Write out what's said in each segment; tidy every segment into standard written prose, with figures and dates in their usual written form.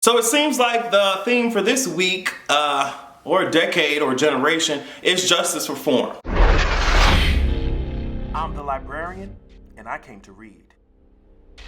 So it seems like the theme for this week, or decade, or generation, is justice reform. I'm the librarian, and I came to read.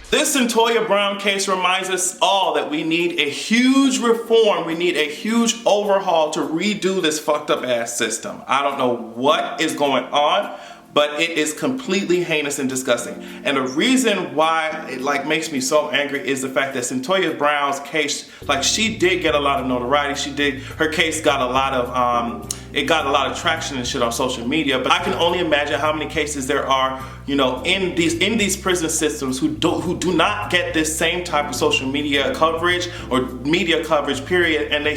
This Cyntoia Brown case reminds us all that we need a huge reform. We need a huge overhaul to redo this fucked up ass system. I don't know what is going on, but it is completely heinous and disgusting. And the reason why it makes me so angry is the fact that Cyntoia Brown's case, she did get a lot of notoriety. Her case got a lot of it got a lot of traction and shit on social media, but I can only imagine how many cases there are, in these prison systems who do not get this same type of social media coverage or media coverage, period, and they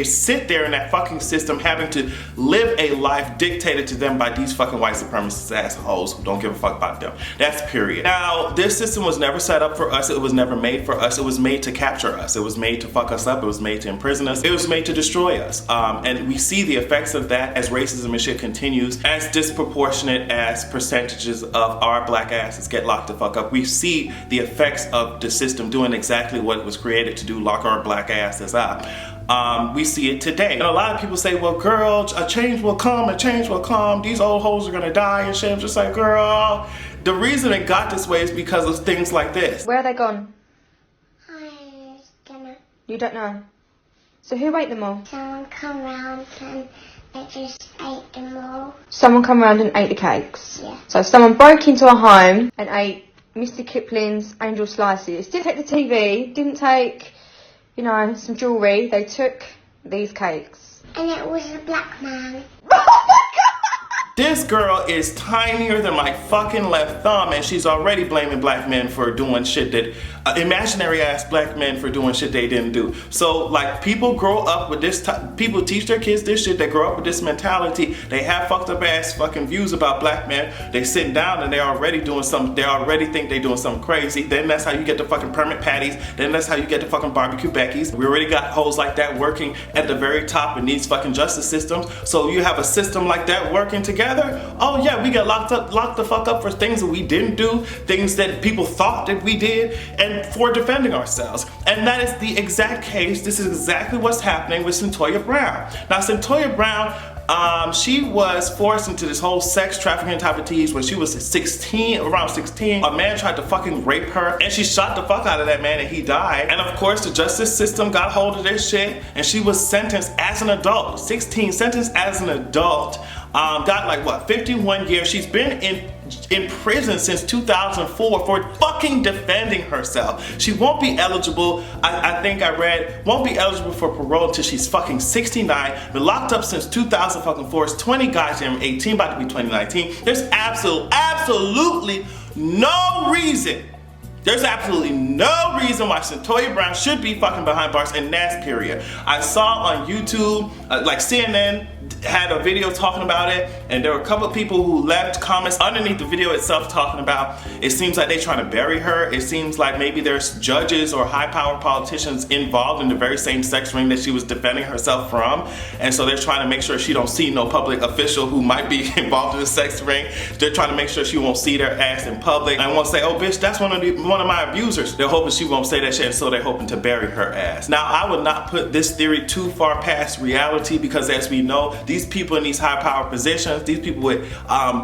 sit there in that fucking system having to live a life dictated to them by these fucking white supremacist assholes who don't give a fuck about them. That's period. Now, this system was never set up for us. It was never made for us. It was made to capture us. It was made to fuck us up. It was made to imprison us. It was made to destroy us. And we see the effects of that as racism and shit continues, as disproportionate as percentages of our black asses get locked the fuck up. We see the effects of the system doing exactly what it was created to do, lock our black asses up. We see it today. And a lot of people say, well, girl, a change will come, a change will come. These old hoes are gonna die and shit. I'm just like, girl, the reason it got this way is because of things like this. Where are they gone? I don't know. You don't know? So who ate them all? Someone come round and they just ate them all. Someone come around and ate the cakes? Yeah. So someone broke into a home and ate Mr. Kipling's Angel Slices. Didn't take the TV, didn't take, some jewellery. They took these cakes. And it was a black man. This girl is tinier than my fucking left thumb, and she's already blaming black men for doing shit that, imaginary ass black men for doing shit they didn't do. So, people grow up with this, people teach their kids this shit, they grow up with this mentality, they have fucked up ass fucking views about black men, they sit down and they're already doing something, they already think they're doing something crazy. Then that's how you get the fucking permit patties, then that's how you get the fucking barbecue Becky's. We already got hoes like that working at the very top in these fucking justice systems. So you have a system like that working together. Oh yeah, we got locked the fuck up for things that we didn't do, things that people thought that we did, and for defending ourselves. And that is the exact case. This is exactly what's happening with Cyntoia Brown. Now, Cyntoia Brown, she was forced into this whole sex trafficking type of tease when she was around 16. A man tried to fucking rape her, and she shot the fuck out of that man, and he died. And of course, the justice system got hold of this shit, and she was sentenced as an adult. 16, sentenced as an adult. Got 51 years. She's been in prison since 2004 for fucking defending herself. She won't be eligible, I think I read, won't be eligible for parole until she's fucking 69. Been locked up since 2004. It's 20 goddamn 18, about to be 2019. There's absolutely no reason. There's absolutely no reason why Cyntoia Brown should be fucking behind bars, and that's period. I saw on YouTube, CNN had a video talking about it, and there were a couple of people who left comments underneath the video itself talking about it seems like they're trying to bury her. It seems like maybe there's judges or high-powered politicians involved in the very same sex ring that she was defending herself from, and so they're trying to make sure she don't see no public official who might be involved in the sex ring. They're trying to make sure she won't see their ass in public and won't say, oh bitch, that's one of my abusers. They're hoping she won't say that shit, and so they're hoping to bury her ass. Now, I would not put this theory too far past reality, because as we know, these people in these high power positions, these people with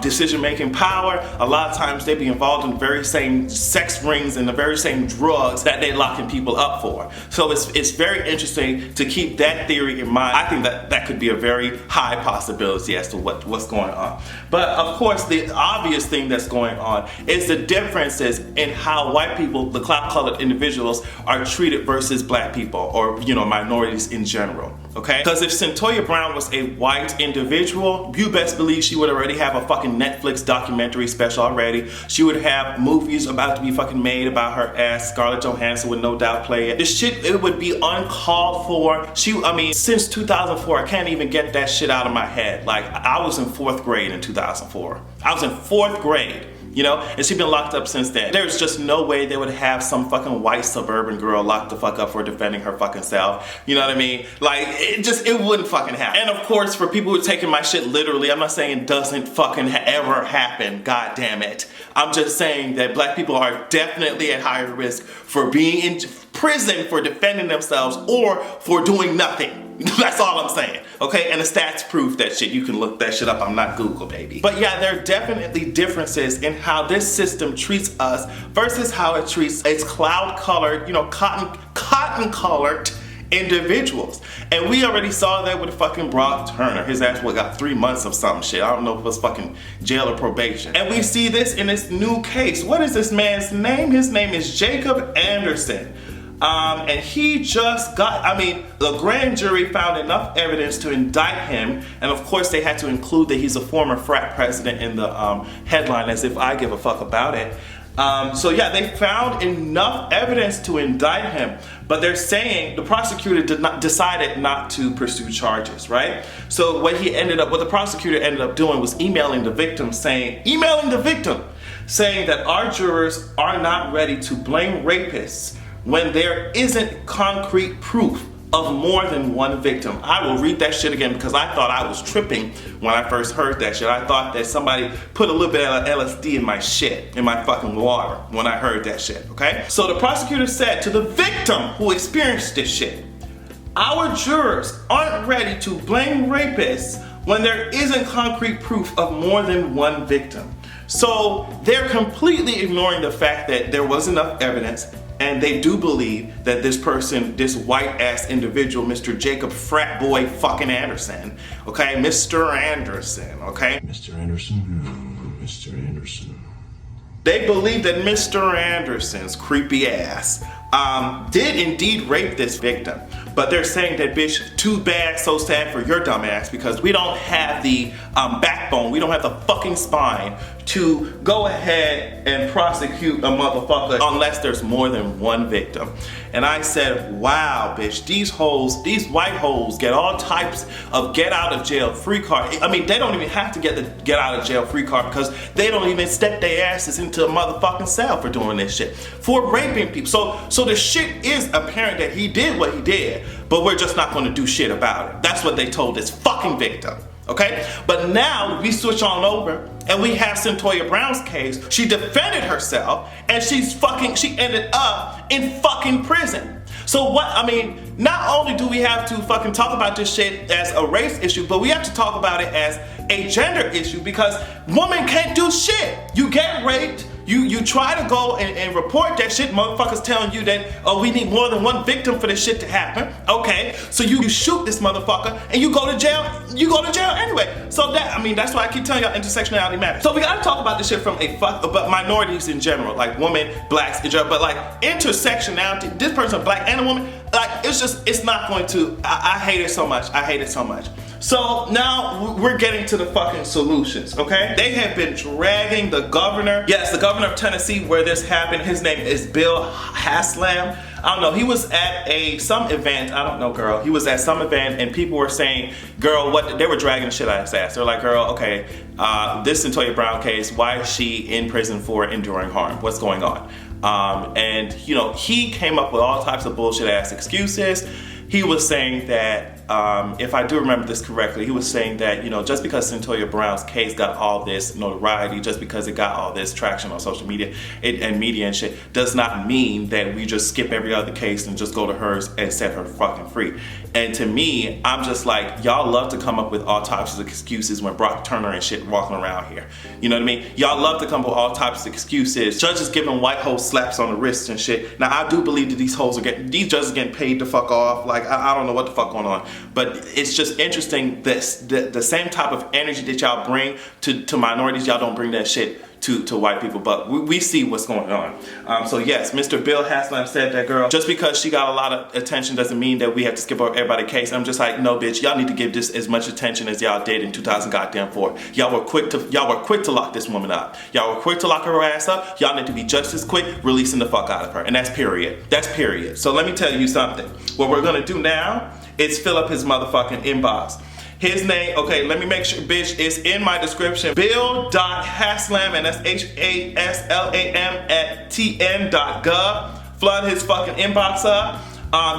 decision-making power, a lot of times they be involved in the very same sex rings and the very same drugs that they locking people up for. So it's very interesting to keep that theory in mind. I think that could be a very high possibility as to what's going on. But of course, the obvious thing that's going on is the differences in how white people, the clout-colored individuals, are treated versus black people, or minorities in general. Okay? Because if Cyntoia Brown was a white individual, you best believe she would already have a fucking Netflix documentary special already. She would have movies about to be fucking made about her ass. Scarlett Johansson would no doubt play it. This shit, it would be uncalled for. Since 2004, I can't even get that shit out of my head. I was in 4th grade in 2004. I was in 4th grade. And she's been locked up since then. There's just no way they would have some fucking white suburban girl locked the fuck up for defending her fucking self. You know what I mean? It wouldn't fucking happen. And of course, for people who are taking my shit literally, I'm not saying it doesn't fucking ever happen. God damn it. I'm just saying that black people are definitely at higher risk for being prison for defending themselves or for doing nothing. That's all I'm saying, okay? And the stats prove that shit. You can look that shit up. I'm not Google, baby. But yeah, there are definitely differences in how this system treats us versus how it treats its cloud-colored, you know, cotton-colored individuals. And we already saw that with fucking Brock Turner. His ass got 3 months of some shit. I don't know if it was fucking jail or probation. And we see this in this new case. What is this man's name? His name is Jacob Anderson. And he just got, I mean, the grand jury found enough evidence to indict him, and of course they had to include that he's a former frat president in the headline, as if I give a fuck about it. So yeah, they found enough evidence to indict him, but they're saying the prosecutor decided not to pursue charges, right? So what the prosecutor ended up doing was emailing the victim saying that our jurors are not ready to blame rapists when there isn't concrete proof of more than one victim. I will read that shit again because I thought I was tripping when I first heard that shit. I thought that somebody put a little bit of LSD in my shit, in my fucking water when I heard that shit, okay? So the prosecutor said to the victim who experienced this shit, our jurors aren't ready to blame rapists when there isn't concrete proof of more than one victim. So they're completely ignoring the fact that there was enough evidence, and they do believe that this person, this white ass individual, Mr. Jacob Frat Boy fucking Anderson, okay? Mr. Anderson, okay? Mr. Anderson, Mr. Anderson. They believe that Mr. Anderson's creepy ass did indeed rape this victim. But they're saying that, bitch, too bad, so sad for your dumb ass, because we don't have the backbone, we don't have the fucking spine to go ahead and prosecute a motherfucker unless there's more than one victim. And I said, wow, bitch, these white hoes get all types of get out of jail free card. I mean, they don't even have to get the get out of jail free card because they don't even step their asses into a motherfucking cell for doing this shit, for raping people. So the shit is apparent that he did what he did, but we're just not gonna do shit about it. That's what they told this fucking victim. Okay? But now we switch on over and we have Cyntoia Brown's case. She defended herself and she ended up in fucking prison. So what, I mean, not only do we have to fucking talk about this shit as a race issue, but we have to talk about it as a gender issue, because women can't do shit. You get raped, you try to go and report that shit, motherfuckers telling you that, oh, we need more than one victim for this shit to happen. Okay, so you shoot this motherfucker and you go to jail anyway. So that, I mean, that's why I keep telling y'all intersectionality matters. So we gotta talk about this shit from but minorities in general, like women, blacks in general, but like intersectionality, this person, black and a woman, like it's not going to, I hate it so much, I hate it so much. So now we're getting to the fucking solutions, okay? They have been dragging the governor, yes, the governor of Tennessee where this happened. His name is Bill Haslam. I don't know, he was at some event, I don't know, girl. He was at some event and people were saying, girl, they were dragging the shit out of his ass. They're like, girl, okay, this Cyntoia Brown case, why is she in prison for enduring harm? What's going on? And you know, he came up with all types of bullshit ass excuses. He was saying that, if I do remember this correctly, he was saying that, you know, just because Cyntoia Brown's case got all this notoriety, just because it got all this traction on social media and media and shit, does not mean that we just skip every other case and just go to hers and set her fucking free. And to me, I'm just like, y'all love to come up with all types of excuses when Brock Turner and shit walking around here. You know what I mean? Y'all love to come up with all types of excuses. Judges giving white hoes slaps on the wrists and shit. Now, I do believe that these judges are getting paid to fuck off. Like, I don't know what the fuck going on. But it's just interesting that the same type of energy that y'all bring to minorities, y'all don't bring that shit to white people, but we see what's going on. So yes, Mr. Bill Haslam said that, girl, just because she got a lot of attention doesn't mean that we have to skip over everybody's case. I'm just like, no, bitch, y'all need to give this as much attention as y'all did in 2004. Y'all were quick to lock this woman up. Y'all were quick to lock her ass up. Y'all need to be just as quick releasing the fuck out of her. And that's period. That's period. So let me tell you something. What we're gonna do now is fill up his motherfucking inbox. His name, okay, let me make sure, bitch, it's in my description. Bill.Haslam, and that's HASLAM @tn.gov. Flood his fucking inbox up.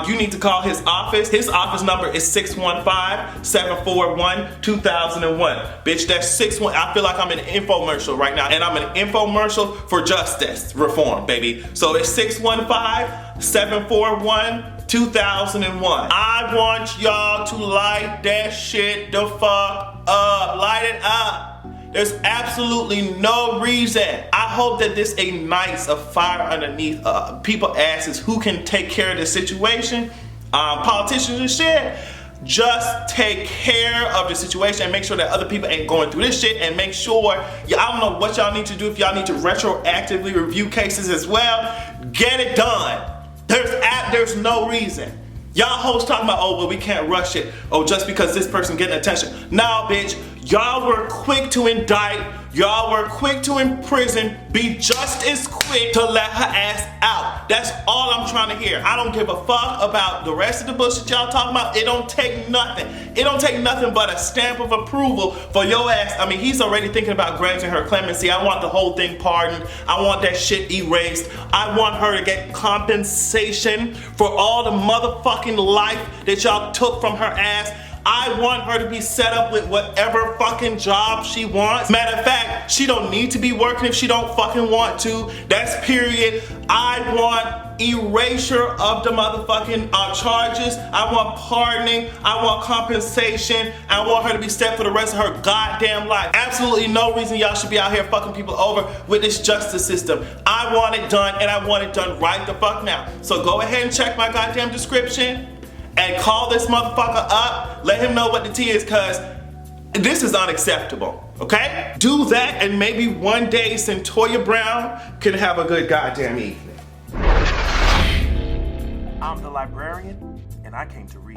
You need to call his office. His office number is 615-741-2001. Bitch, that's 61. I feel like I'm in an infomercial right now, and I'm an infomercial for justice reform, baby. So it's 615 741-2001. I want y'all to light that shit the fuck up. Light it up. There's absolutely no reason. I hope that this ignites a fire underneath people's asses who can take care of the situation. Politicians and shit. Just take care of the situation and make sure that other people ain't going through this shit, and make sure, I don't know what y'all need to do, if y'all need to retroactively review cases as well, get it done. There's no reason. Y'all hoes talking about, oh, well, we can't rush it. Oh, just because this person getting attention. Nah, bitch. Y'all were quick to indict. Y'all were quick to imprison. Be just as quick to let her ass out. That's all I'm trying to hear. I don't give a fuck about the rest of the bullshit y'all talking about. It don't take nothing. It don't take nothing but a stamp of approval for your ass. I mean, he's already thinking about granting her clemency. I want the whole thing pardoned. I want that shit erased. I want her to get compensation for all the motherfucking life that y'all took from her ass. I want her to be set up with whatever fucking job she wants. Matter of fact, she don't need to be working if she don't fucking want to. That's period. I want erasure of the motherfucking charges. I want pardoning. I want compensation. I want her to be set for the rest of her goddamn life. Absolutely no reason y'all should be out here fucking people over with this justice system. I want it done, and I want it done right the fuck now. So go ahead and check my goddamn description and call this motherfucker up. Let him know what the tea is, cause this is unacceptable, okay? Do that, and maybe one day Cyntoia Brown can have a good goddamn evening. I'm the librarian, and I came to read.